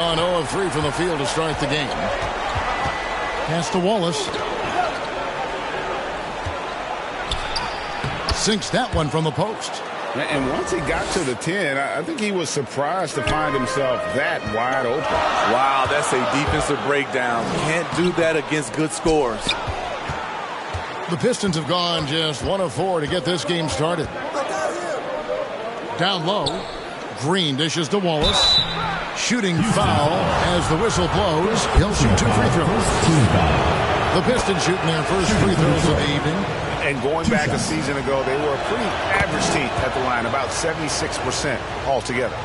On 0 of 3 from the field to start the game. Pass to Wallace. Sinks that one from the post. And once he got to the 10, I think he was surprised to find himself that wide open. Wow, that's a defensive breakdown. Can't do that against good scores. The Pistons have gone just 1 of 4 to get this game started. Down low, Green dishes to Wallace. Shooting foul as the whistle blows. He'll shoot 2 free throws. The Pistons shooting their first free throws of the evening. And going back a season ago, they were a pretty average team at the line, about 76% altogether.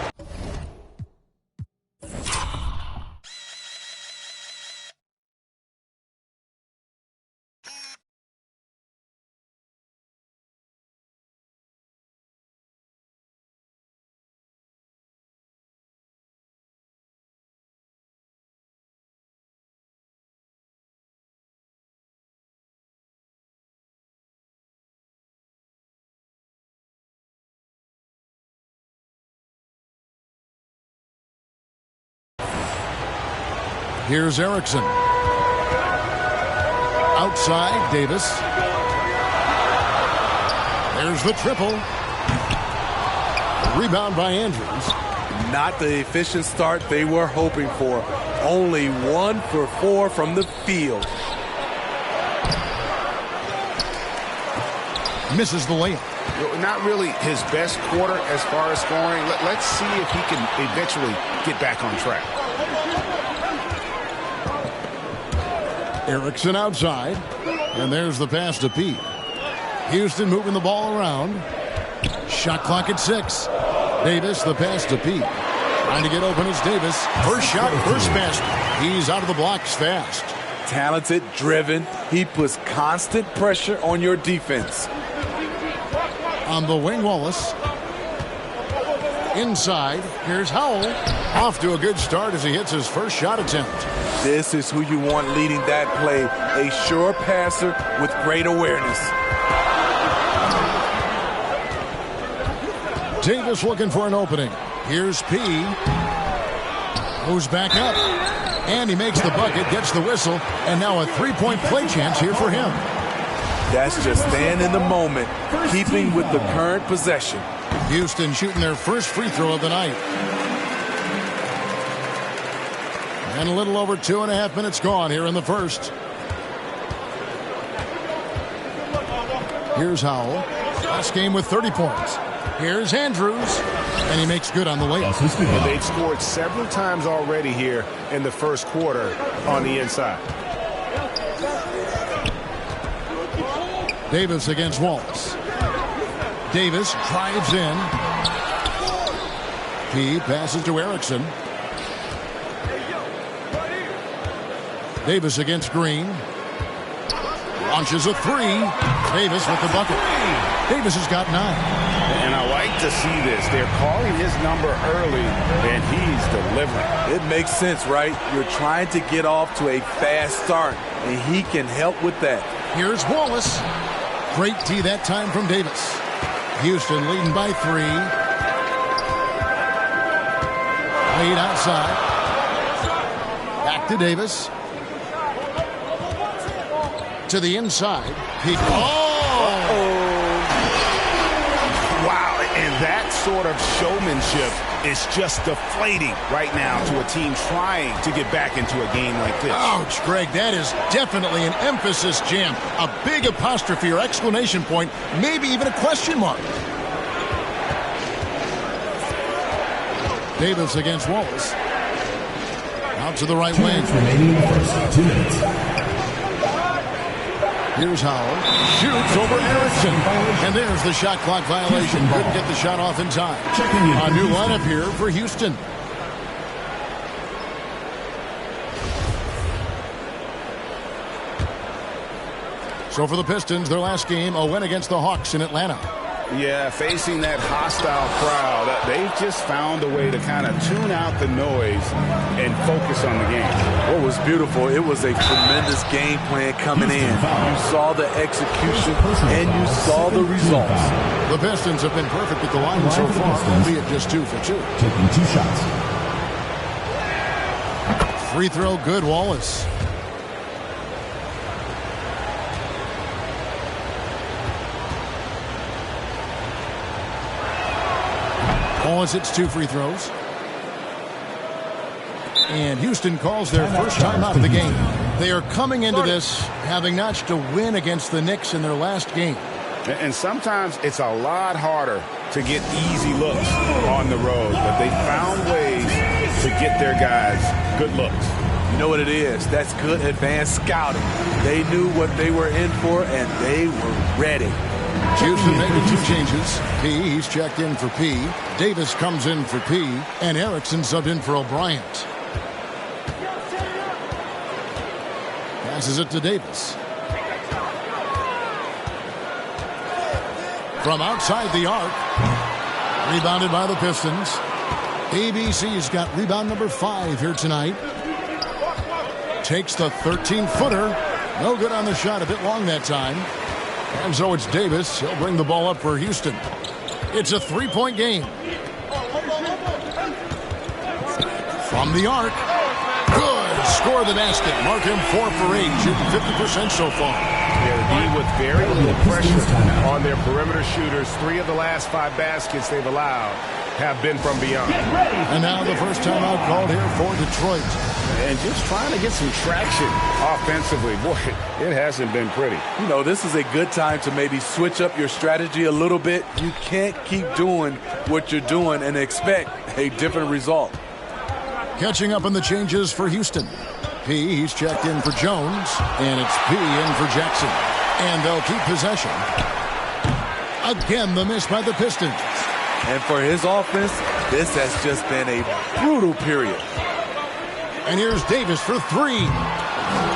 Here's Erickson. Outside, Davis. There's the triple. Rebound by Andrews. Not the efficient start they were hoping for. Only 1 for 4 from the field. Misses the layup. Not really his best quarter as far as scoring. Let's see if he can eventually get back on track. Erickson outside. And there's the pass to Pete. Houston moving the ball around. Shot clock at 6. Davis, the pass to Pete. Trying to get open is Davis. First shot, first basket. He's out of the blocks fast. Talented, driven. He puts constant pressure on your defense. On the wing, Wallace. Inside, here's Howell. Off to a good start as he hits his first shot attempt. This is who you want leading that play. A sure passer with great awareness. Davis looking for an opening. Here's P. Goes back up. And he makes the bucket, gets the whistle, and now a three-point play chance here for him. That's just staying in the moment, keeping with the current possession. Houston shooting their first free throw of the night. And a little over 2.5 minutes gone here in the first. Here's Howell. Last game with 30 points. Here's Andrews. And he makes good on the layup. They've scored several times already here in the first quarter on the inside. Davis against Wallace. Davis drives in. He passes to Erickson. Davis against Green. Launches a 3. Davis with the bucket. Davis has got 9. And I like to see this. They're calling his number early, and he's delivering. It makes sense, right? You're trying to get off to a fast start, and he can help with that. Here's Wallace. Great tee that time from Davis. Houston leading by 3. Lead outside. Back to Davis. To the inside. Wow, and that sort of showmanship is just deflating right now to a team trying to get back into a game like this. Ouch, Greg, that is definitely an emphasis jam. A big apostrophe or exclamation point, maybe even a question mark. Davis against Wallace. Out to the right wing. Remaining in the first 2 minutes. Here's Howell. Shoots over Erickson. And there's the shot clock violation. Couldn't get the shot off in time. A new lineup here for Houston. So for the Pistons, their last game, a win against the Hawks in Atlanta. Yeah, facing that hostile crowd, they've just found a way to kind of tune out the noise and focus on the game. What was beautiful, it was a tremendous game plan coming in. You saw the execution and you saw the results. The Pistons have been perfect at the line so far, albeit just 2 for 2. Taking 2 shots. Free throw good, Wallace. Wallace hits 2 free throws. And Houston calls their first time out of the game. They are coming into this having notched a win against the Knicks in their last game. And sometimes it's a lot harder to get easy looks on the road, but they found ways to get their guys good looks. You know what it is? That's good advanced scouting. They knew what they were in for, and they were ready. Houston making 2 changes. P, he's checked in for P. Davis comes in for P. And Erickson subbed in for O'Brien. Passes it to Davis. From outside the arc. Rebounded by the Pistons. ABC's got rebound number 5 here tonight. Takes the 13-footer. No good on the shot. A bit long that time. And so it's Davis. He'll bring the ball up for Houston. It's a 3-point game. From the arc. Good. Score the basket. Mark him 4 for 8. Shooting 50% so far. Yeah, the D with very little pressure on their perimeter shooters. 3 of the last 5 baskets they've allowed have been from beyond. And now the first timeout called here for Detroit. And just trying to get some traction offensively. Boy, it hasn't been pretty. You know, this is a good time to maybe switch up your strategy a little bit. You can't keep doing what you're doing and expect a different result. Catching up on the changes for Houston. P, he's checked in for Jones. And it's P in for Jackson. And they'll keep possession. Again, the miss by the Pistons. And for his offense, this has just been a brutal period. And here's Davis for 3.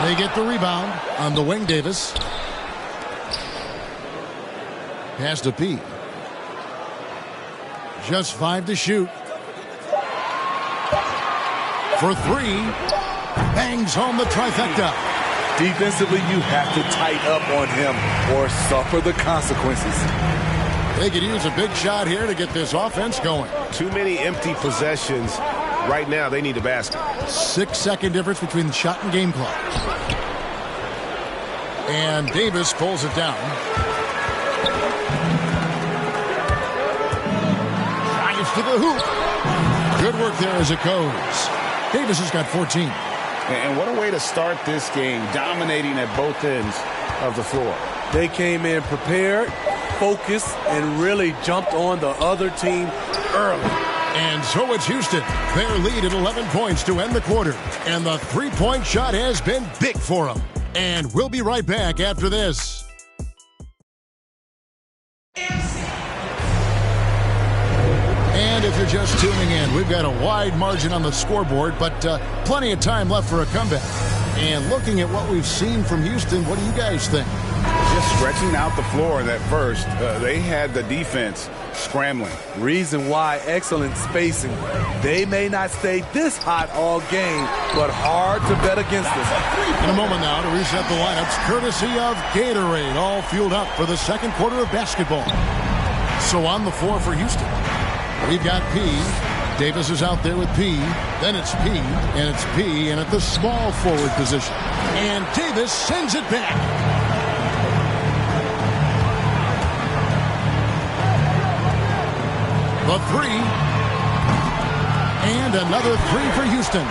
They get the rebound on the wing. Davis. Pass to P. Just 5 to shoot. For 3. Bangs home the trifecta. Defensively, you have to tighten up on him or suffer the consequences. They could use a big shot here to get this offense going. Too many empty possessions. Right now, they need a basket. 6-second difference between the shot and game clock. And Davis pulls it down. Drives to the hoop. Good work there as it goes. Davis has got 14. And what a way to start this game, dominating at both ends of the floor. They came in prepared, focused, and really jumped on the other team early. And so it's Houston. Their lead at 11 points to end the quarter. And the 3-point shot has been big for them. And we'll be right back after this. And if you're just tuning in, we've got a wide margin on the scoreboard, but plenty of time left for a comeback. And looking at what we've seen from Houston, what do you guys think? Just stretching out the floor that first. They had the defense scrambling. Reason why, excellent spacing. They may not stay this hot all game, but hard to bet against them. In a moment now to reset the lineups, courtesy of Gatorade, all fueled up for the second quarter of basketball. So on the floor for Houston, we've got P. Davis is out there with P. Then it's P, and it's P, and at the small forward position. And Davis sends it back. The 3. And another 3 for Houston.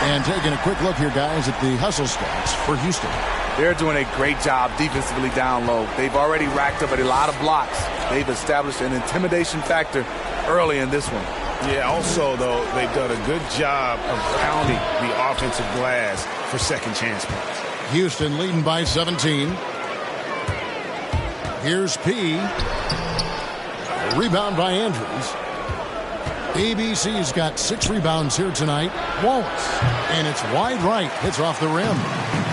And taking a quick look here, guys, at the hustle stats for Houston. They're doing a great job defensively down low. They've already racked up a lot of blocks. They've established an intimidation factor early in this one. Yeah, also, though, they've done a good job of pounding the offensive glass for second chance points. Houston leading by 17. Here's P. Rebound by Andrews. ABC's got 6 rebounds here tonight. Wallace. And it's wide right. Hits off the rim.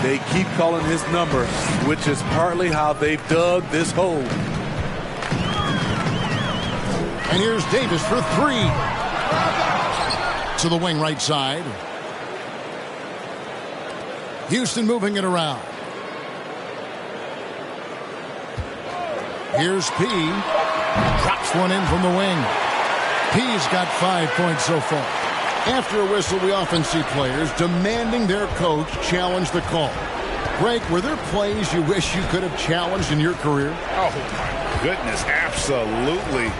They keep calling his number, which is partly how they've dug this hole. And here's Davis for 3. To the wing right side. Houston moving it around. Here's P. Drops one in from the wing. P's got 5 points so far. After a whistle, we often see players demanding their coach challenge the call. Greg, were there plays you wish you could have challenged in your career? Oh, my goodness, absolutely.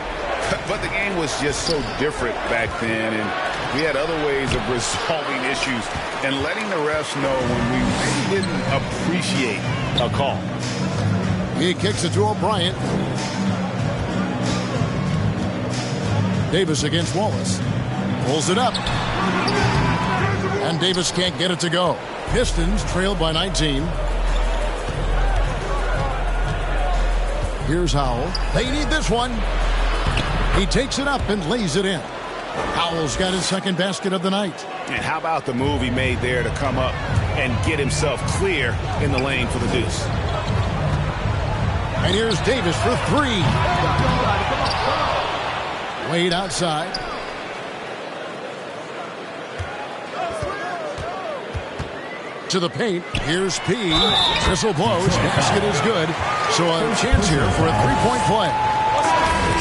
But the game was just so different back then, and we had other ways of resolving issues and letting the refs know when we really didn't appreciate a call. He kicks it to O'Brien. Davis against Wallace. Pulls it up. And Davis can't get it to go. Pistons trailed by 19. Here's Howell. They need this one. He takes it up and lays it in. Howell's got his second basket of the night. And how about the move he made there to come up and get himself clear in the lane for the deuce? And here's Davis for three. Wade outside. To the paint. Here's P. Whistle blows. Basket is good. So a chance here for a three-point play.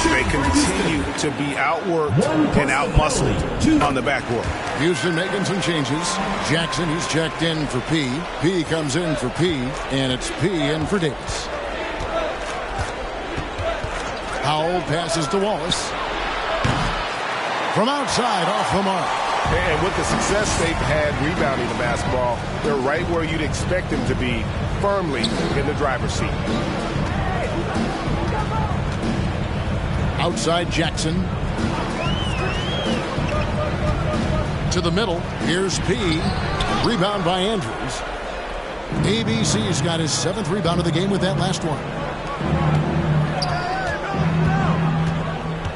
They continue to be outworked and outmuscled on the backcourt. Houston making some changes. Jackson, he's checked in for P. P comes in for P. And it's P in for Davis. Howell passes to Wallace. From outside, off the mark. And with the success they've had rebounding the basketball, they're right where you'd expect them to be, firmly in the driver's seat. Outside Jackson. To the middle. Here's P. Rebound by Andrews. ABC's got his 7th rebound of the game with that last one.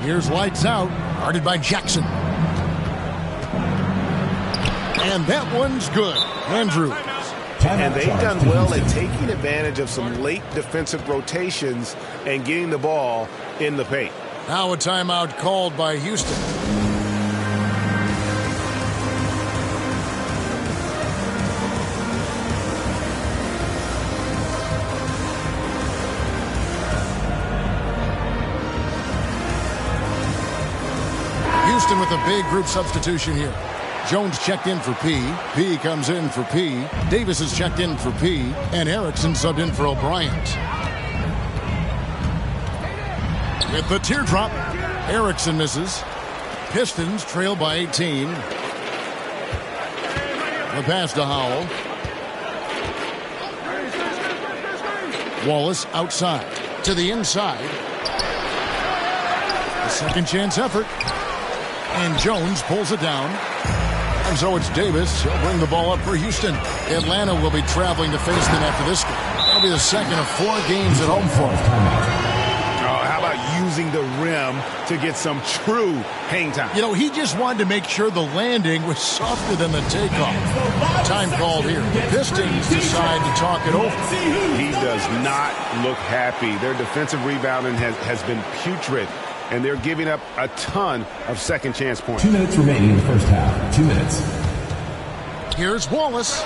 Here's lights out. Guarded by Jackson. And that one's good. Andrews. And they've done well at taking advantage of some late defensive rotations and getting the ball in the paint. Now a timeout called by Houston. Houston with a big group substitution here. Jones checked in for P. P comes in for P. Davis is checked in for P. And Erickson subbed in for O'Brien. With the teardrop, Erickson misses. Pistons trail by 18. The pass to Howell. Wallace outside. To the inside. A second chance effort. And Jones pulls it down. And so it's Davis. He'll bring the ball up for Houston. Atlanta will be traveling to face them after this game. That'll be the second of 4 games at home for them. How about using the rim to get some true hang time? You know, he just wanted to make sure the landing was softer than the takeoff. Time called here. The Pistons decide to talk it over. He does not look happy. Their defensive rebounding has been putrid, and they're giving up a ton of second chance points. 2 minutes remaining in the first half. 2 minutes. Here's Wallace.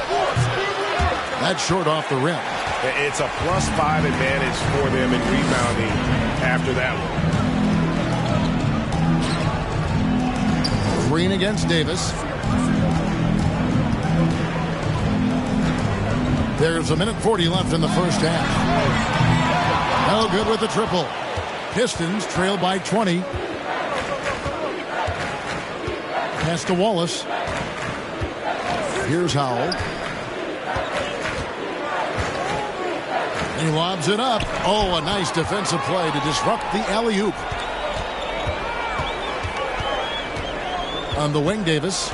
That's short off the rim. It's a +5 advantage for them in rebounding after that one. Green against Davis. There's 1:40 left in the first half. No good with the triple. Pistons trail by 20. Pass to Wallace. Here's Howell. He lobs it up. Oh, a nice defensive play to disrupt the alley-oop. On the wing, Davis.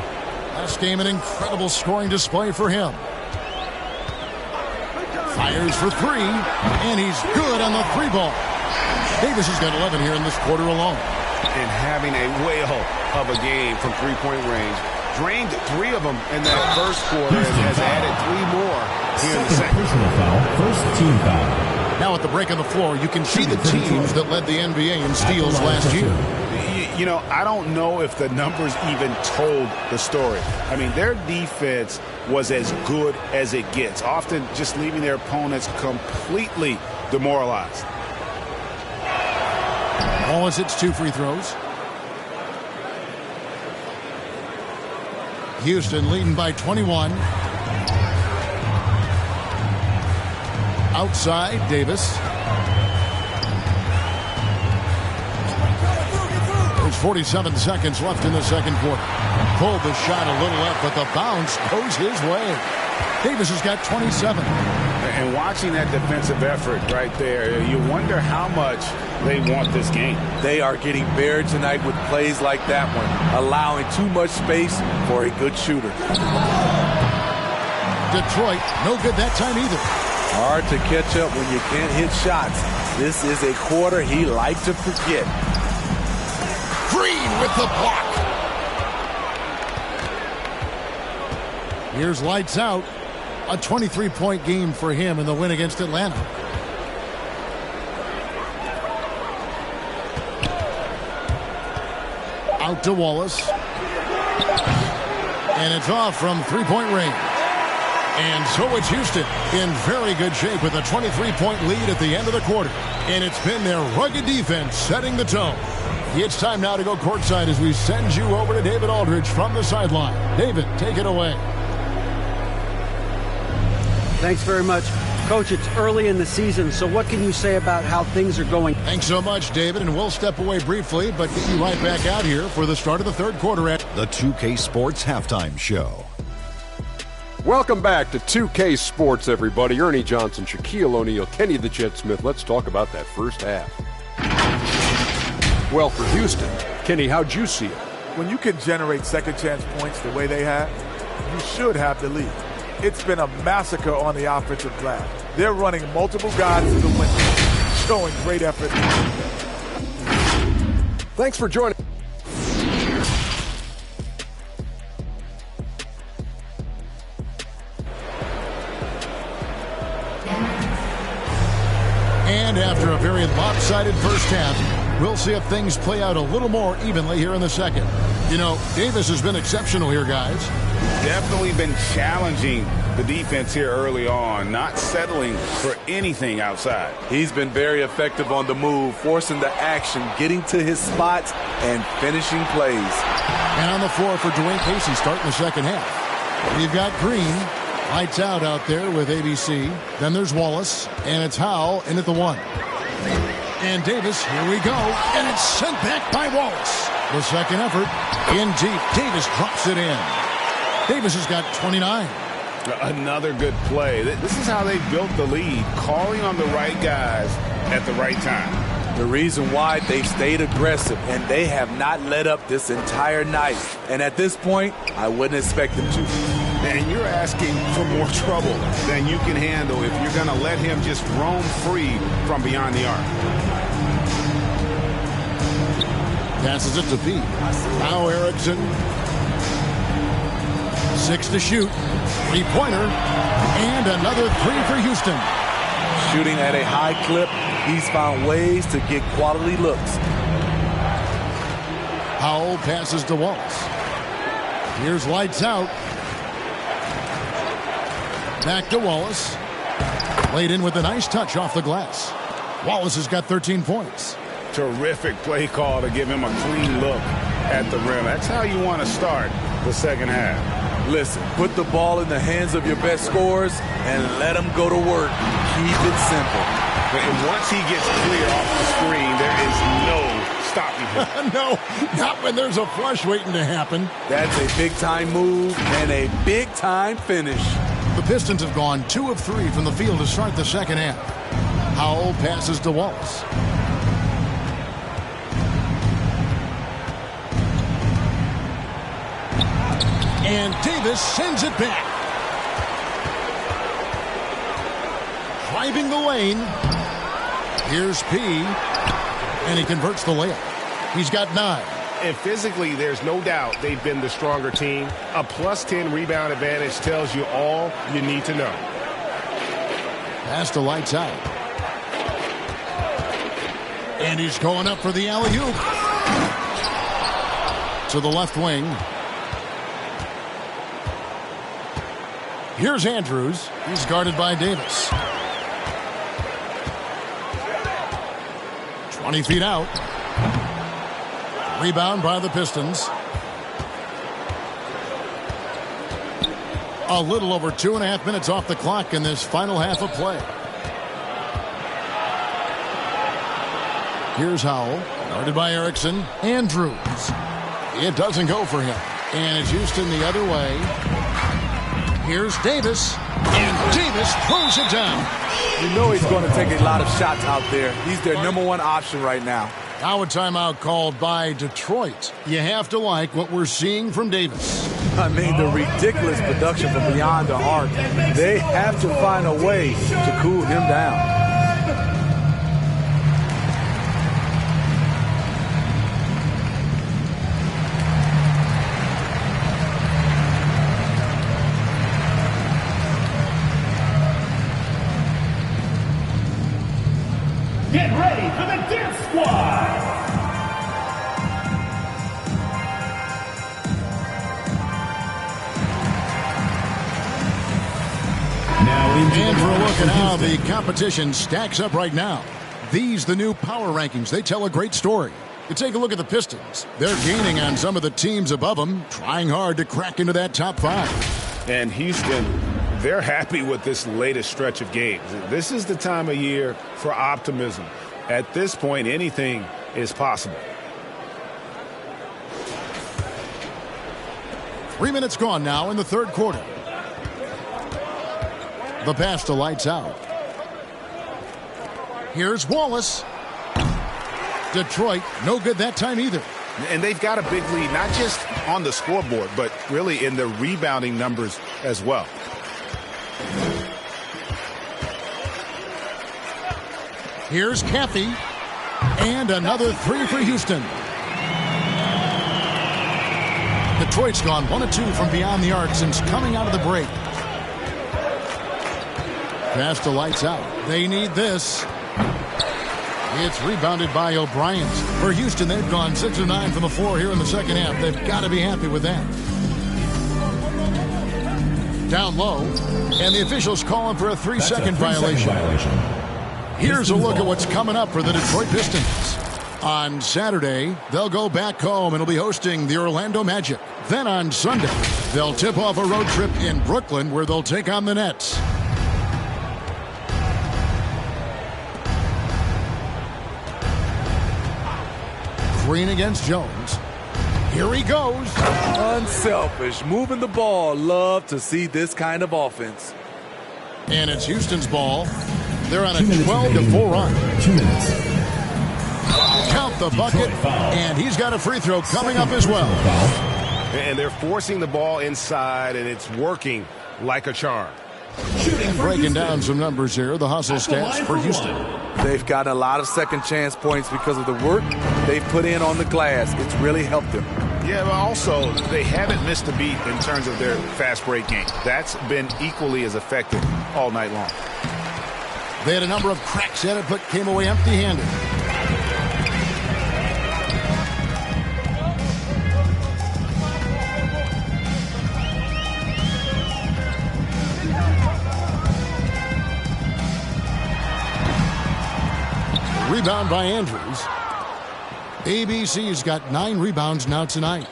Last game, an incredible scoring display for him. Fires for three, and he's good on the 3-ball. Davis has got 11 here in this quarter alone. And having a whale of a game from three-point range. Drained 3 of them in that first quarter and has added 3 more here in the second. Personal foul. First team foul. Now at the break on the floor, you can see the teams that led the NBA in steals last year. You know, I don't know if the numbers even told the story. I mean, their defense was as good as it gets, often just leaving their opponents completely demoralized. Wallace hits 2 free throws. Houston leading by 21. Outside, Davis. There's 47 seconds left in the second quarter. Pulled the shot a little left, but the bounce goes his way. Davis has got 27. And watching that defensive effort right there, you wonder how much they want this game. They are getting buried tonight with plays like that one, allowing too much space for a good shooter. Detroit, no good that time either. Hard to catch up when you can't hit shots. This is a quarter he liked to forget. Green with the block. Here's lights out. A 23-point game for him in the win against Atlanta. Out to Wallace. And it's off from three-point range. And so it's Houston in very good shape with a 23-point lead at the end of the quarter. And it's been their rugged defense setting the tone. It's time now to go courtside as we send you over to David Aldridge from the sideline. David, take it away. Thanks very much. Coach, it's early in the season, so what can you say about how things are going? Thanks so much, David, and we'll step away briefly, but get you right back out here for the start of the third quarter at the 2K Sports Halftime Show. Welcome back to 2K Sports, everybody. Ernie Johnson, Shaquille O'Neal, Kenny the Jet Smith. Let's talk about that first half. Well, for Houston, Kenny, how'd you see it? When you can generate second chance points the way they have, you should have the lead. It's been a massacre on the offensive glass. They're running multiple guys to the window, showing great effort. Thanks for joining. And after a very lopsided first half, we'll see if things play out a little more evenly here in the second. You know, Davis has been exceptional here, guys. Definitely been challenging the defense here early on, not settling for anything outside. He's been very effective on the move, forcing the action, getting to his spots, and finishing plays. And on the floor for Dwayne Casey starting the second half. You've got Green, lights out there with ABC. Then there's Wallace, and it's Howell in at the one. And Davis, here we go, and it's sent back by Wallace. The second effort, in deep. Davis drops it in. Davis has got 29. Another good play. This is how they built the lead, calling on the right guys at the right time. The reason why they've stayed aggressive, and they have not let up this entire night. And at this point, I wouldn't expect them to. And you're asking for more trouble than you can handle if you're going to let him just roam free from beyond the arc. Passes it to Pete. Now Erickson. 6 to shoot. Three-pointer. And another three for Houston. Shooting at a high clip, he's found ways to get quality looks. Howell passes to Wallace. Here's lights out. Back to Wallace. Laid in with a nice touch off the glass. Wallace has got 13 points. Terrific play call to give him a clean look at the rim. That's how you want to start the second half. Listen, put the ball in the hands of your best scorers and let them go to work. Keep it simple. And once he gets clear off the screen, there is no stopping him. No, not when there's a flush waiting to happen. That's a big-time move and a big-time finish. The Pistons have gone 2 of 3 from the field to start the second half. Howell passes to Wallace. And Davis sends it back. Driving the lane. Here's P. And he converts the layup. He's got 9. And physically, there's no doubt they've been the stronger team. A plus 10 rebound advantage tells you all you need to know. Pass to lights out. And he's going up for the alley-oop. To the left wing. Here's Andrews. He's guarded by Davis. 20 feet out. Rebound by the Pistons. A little over 2.5 minutes off the clock in this final half of play. Here's Howell, guarded by Erickson. Andrews. It doesn't go for him. And it's Houston the other way. Here's Davis. And Davis throws it down. You know he's going to take a lot of shots out there. He's their #1 option right now. Now a timeout called by Detroit. You have to like what we're seeing from Davis. I mean, the ridiculous production from beyond the arc. They have to find a way to cool him down. Get ready for the Dance Squad! And for a look at how the competition stacks up right now. These, the new power rankings, they tell a great story. You take a look at the Pistons. They're gaining on some of the teams above them, trying hard to crack into that top 5. And Houston, they're happy with this latest stretch of games. This is the time of year for optimism. At this point, anything is possible. 3 minutes gone now in the third quarter. The pass to Lights Out. Here's Wallace. Detroit, no good that time either. And they've got a big lead, not just on the scoreboard, but really in the rebounding numbers as well. Here's Caffey. And another 3 for Houston. Detroit's gone 1 of 2 from beyond the arc since coming out of the break. Pass to Lights Out. They need this. It's rebounded by O'Brien. For Houston, they've gone 6 of 9 from the floor here in the second half. They've got to be happy with that. Down low, and the officials calling for a 3-second violation. Here's a look at what's coming up for the Detroit Pistons. On Saturday, they'll go back home and will be hosting the Orlando Magic. Then on Sunday, they'll tip off a road trip in Brooklyn where they'll take on the Nets. Green against Jones. Here he goes. Unselfish, moving the ball. Love to see this kind of offense. And it's Houston's ball. They're on a 12-4 run. 2 minutes. Count the bucket, and he's got a free throw coming up as well. And they're forcing the ball inside, and it's working like a charm. And breaking down some numbers here, the hustle stats for Houston. They've gotten a lot of second chance points because of the work they've put in on the glass. It's really helped them. Yeah, but also they haven't missed a beat in terms of their fast break game. That's been equally as effective all night long. They had a number of cracks at it, but came away empty-handed. Rebound by Andrews. ABC's got 9 rebounds now tonight.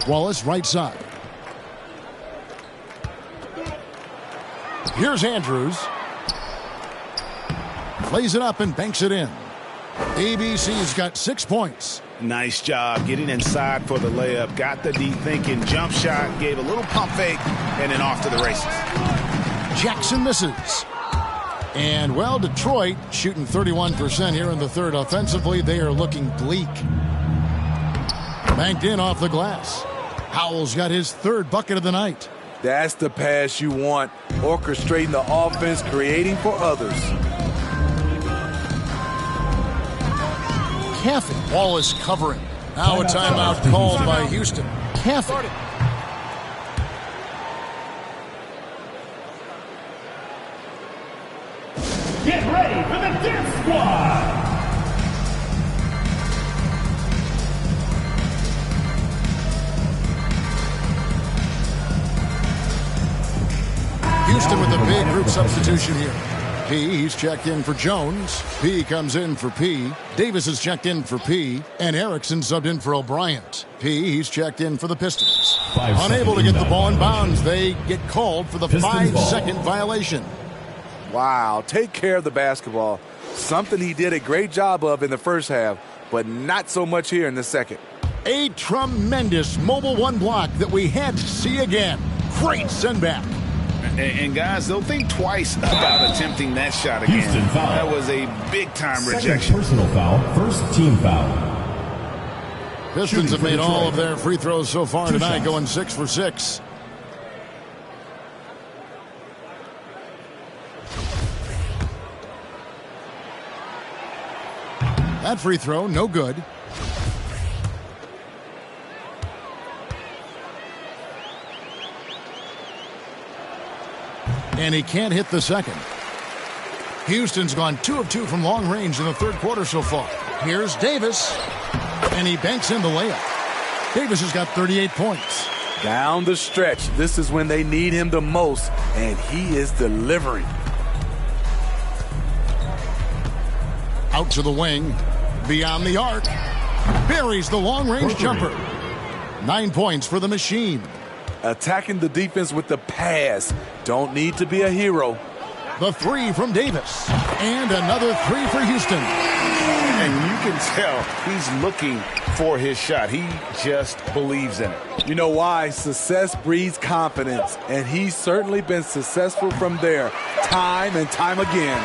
Wallace right side. Here's Andrews. Plays it up and banks it in. ABC's got 6 points. Nice job getting inside for the layup. Got the deep thinking jump shot. Gave a little pump fake and then off to the races. Jackson misses. And, well, Detroit shooting 31% here in the third. Offensively, they are looking bleak. Banked in off the glass. Howell's got his 3rd bucket of the night. That's the pass you want. Orchestrating the offense, creating for others. Caffey. Wallace covering. Now a timeout called by Houston. Caffey. Get ready for the Dance Squad! Houston with a big group substitution here. P, he's checked in for Jones. P comes in for P. Davis is checked in for P. And Erickson subbed in for O'Brien. P, he's checked in for the Pistons. Unable to get the ball in bounds, they get called for the 5-second violation. Wow, take care of the basketball. Something he did a great job of in the first half, but not so much here in the second. A tremendous Mobile One block that we had to see again. Great send back. And guys, they'll think twice about attempting that shot again. Houston foul. That was a big-time Second rejection. personal foul. First team foul. Pistons have made all of their free throws so far tonight, going 6 for 6. That free throw, no good. And he can't hit the second. Houston's gone 2 of 2 from long range in the third quarter so far. Here's Davis, and he banks in the layup. Davis has got 38 points. Down the stretch, this is when they need him the most, and he is delivering. Out to the wing, beyond the arc, buries the long-range jumper. 9 points for the machine. Attacking the defense with the pass. Don't need to be a hero. The 3 from Davis, and another 3 for Houston. And you can tell he's looking for his shot. He just believes in it. You know why? Success breeds confidence, and he's certainly been successful from there, time and time again.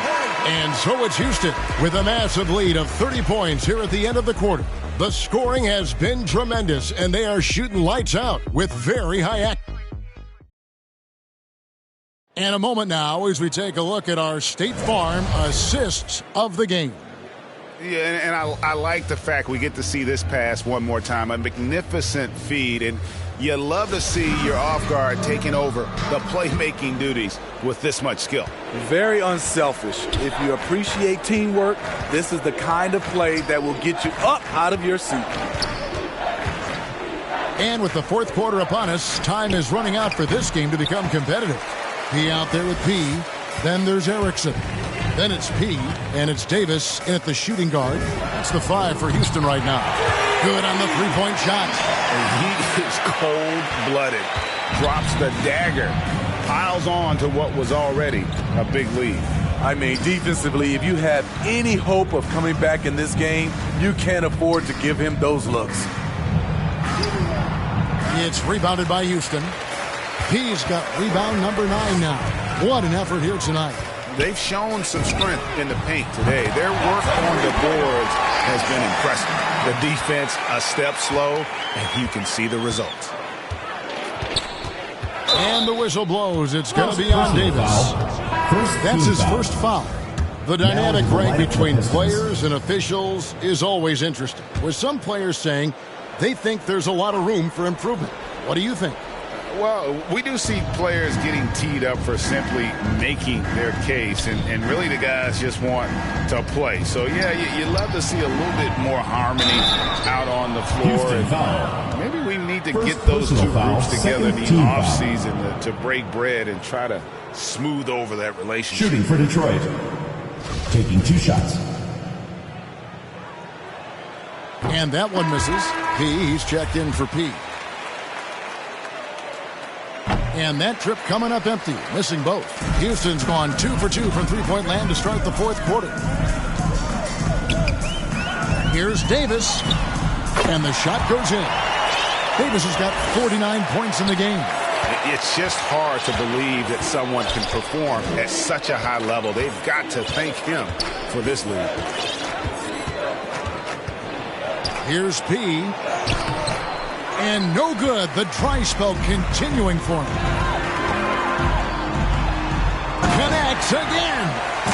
And so it's Houston with a massive lead of 30 points here at the end of the quarter. The scoring has been tremendous, and they are shooting lights out with very high act. And a moment now as we take a look at our State Farm assists of the game. Yeah, and I like the fact we get to see this pass one more time. A magnificent feed, and you love to see your off guard taking over the playmaking duties with this much skill. Very unselfish. If you appreciate teamwork, this is the kind of play that will get you up out of your seat. And with the fourth quarter upon us, time is running out for this game to become competitive. P out there with P. Then there's Erickson. Then it's P, and it's Davis in at the shooting guard. That's the 5 for Houston right now. Good on the three-point shot. And he is cold-blooded. Drops the dagger. Piles on to what was already a big lead. I mean, defensively, if you have any hope of coming back in this game, you can't afford to give him those looks. It's rebounded by Houston. P's got rebound number 9 now. What an effort here tonight. They've shown some strength in the paint today. Their work on the boards has been impressive. The defense a step slow, and you can see the results. And the whistle blows. It's going to be on Davis. That's his first foul. The dynamic right between players and officials is always interesting, with some players saying they think there's a lot of room for improvement. What do you think? Well, we do see players getting teed up for simply making their case, and really the guys just want to play. So, yeah, you love to see a little bit more harmony out on the floor. And maybe we need to get those two groups together in the offseason to break bread and try to smooth over that relationship. Shooting for Detroit. Taking 2 shots. And that one misses. P, he's checked in for P. And that trip coming up empty, missing both. Houston's gone 2 for 2 from three-point land to start the fourth quarter. Here's Davis, and the shot goes in. Davis has got 49 points in the game. It's just hard to believe that someone can perform at such a high level. They've got to thank him for this lead. Here's P. And no good. The dry spell continuing for him. Connects again.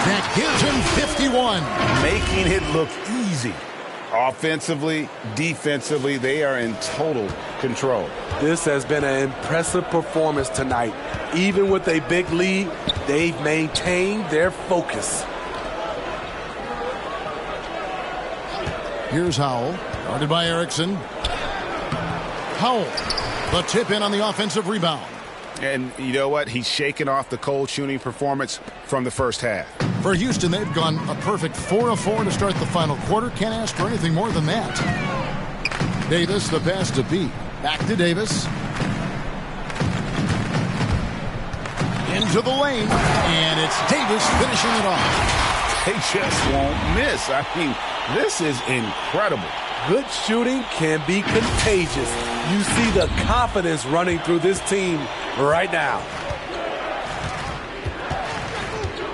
That gives him 51. Making it look easy. Offensively, defensively, they are in total control. This has been an impressive performance tonight. Even with a big lead, they've maintained their focus. Here's Howell, guarded by Erickson. Howell, the tip in on the offensive rebound. And you know what? He's shaking off the cold shooting performance from the first half. For Houston, they've gone a perfect 4 of 4 to start the final quarter. Can't ask for anything more than that. Davis, the pass to Pete. Back to Davis. Into the lane, and it's Davis finishing it off. They just won't miss. I mean, this is incredible. Good shooting can be contagious. You see the confidence running through this team right now.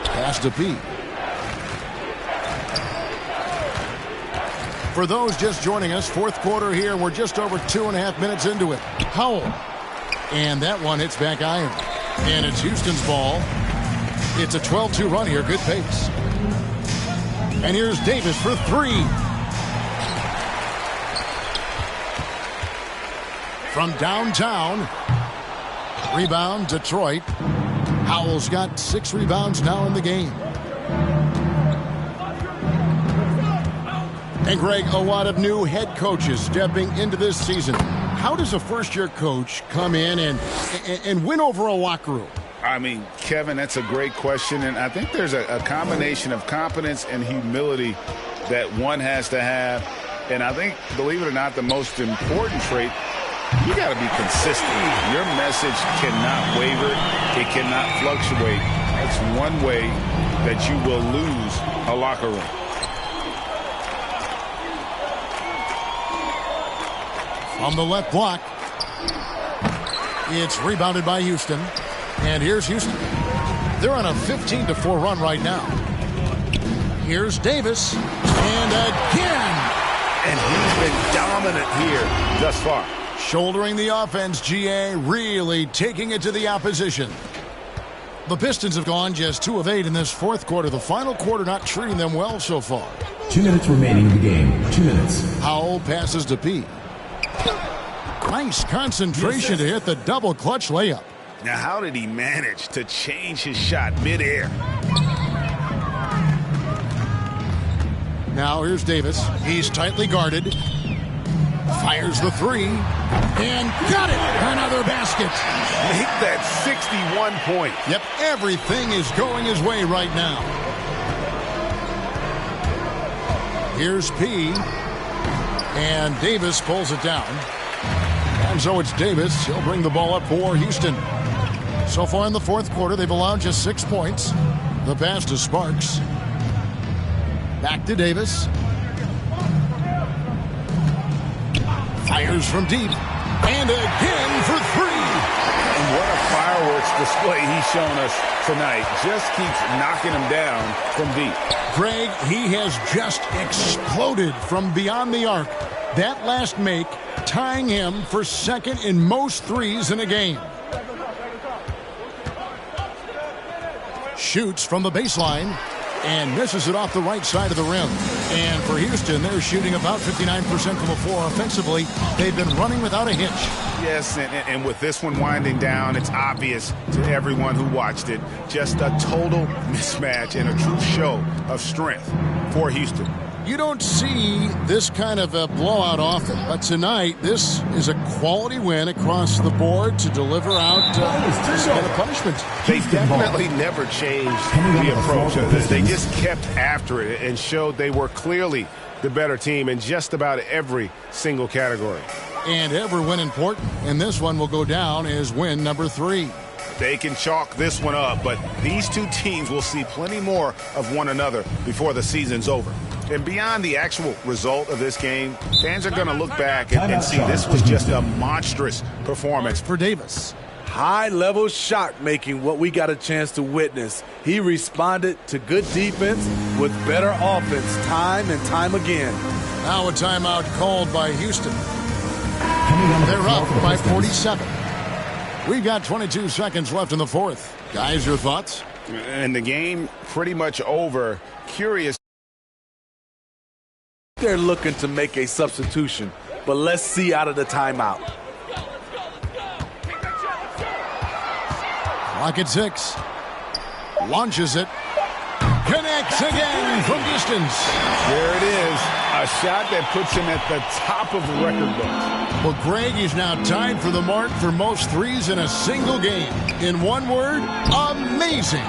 Pass to Pete. For those just joining us, fourth quarter here. We're just over 2.5 minutes into it. Howell. And that one hits back iron. And it's Houston's ball. It's a 12-2 run here. Good pace. And here's Davis for 3. From downtown. Rebound, Detroit. Howell's got 6 rebounds now in the game. And Greg, a lot of new head coaches stepping into this season. How does a first-year coach come in and win over a locker room? I mean, Kevin, that's a great question. And I think there's a combination of competence and humility that one has to have. And I think, believe it or not, the most important trait, you got to be consistent. Your message cannot waver. It cannot fluctuate. That's one way that you will lose a locker room. On the left block, it's rebounded by Houston. And here's Houston. They're on a 15-4 run right now. Here's Davis. And again. And he's been dominant here thus far. Shouldering the offense, GA really taking it to the opposition. The Pistons have gone just 2 of 8 in this fourth quarter. The final quarter not treating them well so far. 2 minutes remaining in the game. 2 minutes. Howell passes to Pete. Nice concentration to hit the double clutch layup. Now, how did he manage to change his shot midair? Now here's Davis. He's tightly guarded. Fires the 3. And got it! Another basket. Make that 61 point. Yep, everything is going his way right now. Here's P. And Davis pulls it down. And so it's Davis. He'll bring the ball up for Houston. So far in the fourth quarter, they've allowed just 6 points. The pass to Sparks. Back to Davis. Fires from deep. And again for 3. And what a fireworks display he's shown us tonight. Just keeps knocking him down from deep. Greg, he has just exploded from beyond the arc. That last make tying him for second in most threes in a game. Shoots from the baseline and misses it off the right side of the rim. And for Houston, they're shooting about 59% from the floor offensively. They've been running without a hitch. Yes, and with this one winding down, it's obvious to everyone who watched it. Just a total mismatch and a true show of strength for Houston. You don't see this kind of a blowout often, but tonight this is a quality win across the board to deliver out this kind of punishment. They definitely never changed the approach. They just kept after it and showed they were clearly the better team in just about every single category. And every win important, and this one will go down as win number 3. They can chalk this one up, but these two teams will see plenty more of one another before the season's over. And beyond the actual result of this game, fans are going to look back and see this was just a monstrous performance for Davis. High-level shot making, what we got a chance to witness. He responded to good defense with better offense time and time again. Now a timeout called by Houston. They're up by 47. We've got 22 seconds left in the fourth. Guys, your thoughts? And the game pretty much over. Curious. They're looking to make a substitution, but let's see out of the timeout. Clock at 6. Launches it. Connects again from distance. There it is. A shot that puts him at the top of the record book. Well, Greg is now tied for the mark for most threes in a single game. In one word, amazing.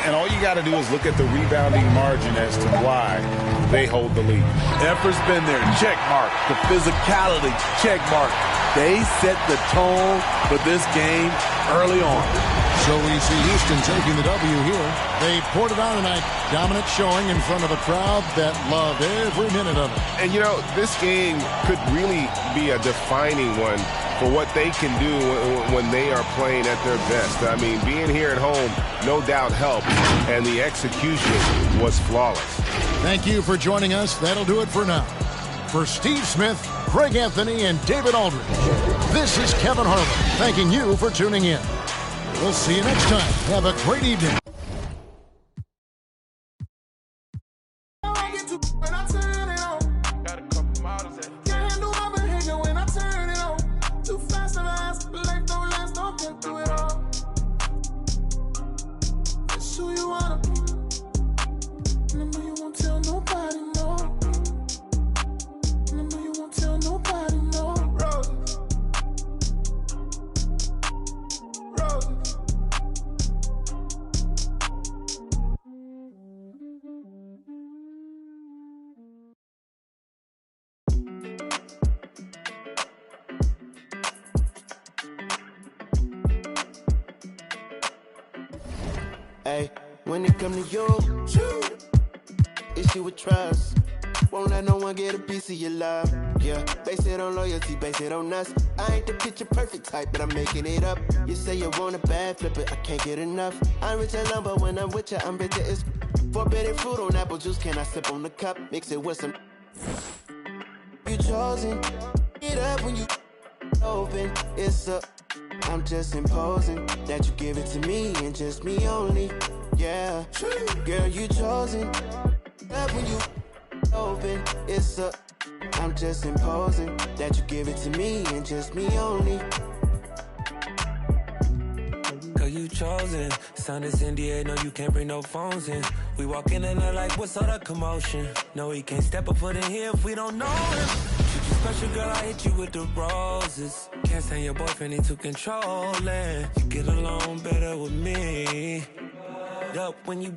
And all you got to do is look at the rebounding margin as to why they hold the lead. Effort's been there. Check mark. The physicality. Check mark. They set the tone for this game early on. So we see Houston taking the W here. They poured it on tonight. Dominant showing in front of a crowd that loved every minute of it. And, you know, this game could really be a defining one for what they can do when they are playing at their best. I mean, being here at home, no doubt helped, and the execution was flawless. Thank you for joining us. That'll do it for now. For Steve Smith, Greg Anthony, and David Aldridge, this is Kevin Harlan thanking you for tuning in. We'll see you next time. Have a great evening. Hey, when it come to you, issue with trust. Won't let no one get a piece of your love. Yeah, base it on loyalty, base it on us. I ain't the picture perfect type, but I'm making it up. You say you want a bad, flip it, I can't get enough. I'm rich alone, but when I'm with you, I'm bitter as forbidden fruit on apple juice. Can I sip on the cup? Mix it with some. You chosen, it up when you open. It's up. I'm just imposing that you give it to me and just me only. Yeah, girl, you chosen. Up when you open, it's up. I'm just imposing that you give it to me and just me only. Girl, you chosen. Sound is NDA, no, you can't bring no phones in. We walk in and they're like, what's all that commotion? No, he can't step a foot in here if we don't know him. Special girl, I hit you with the roses. Can't stand your boyfriend, he too controlling. You get along better with me. Up when you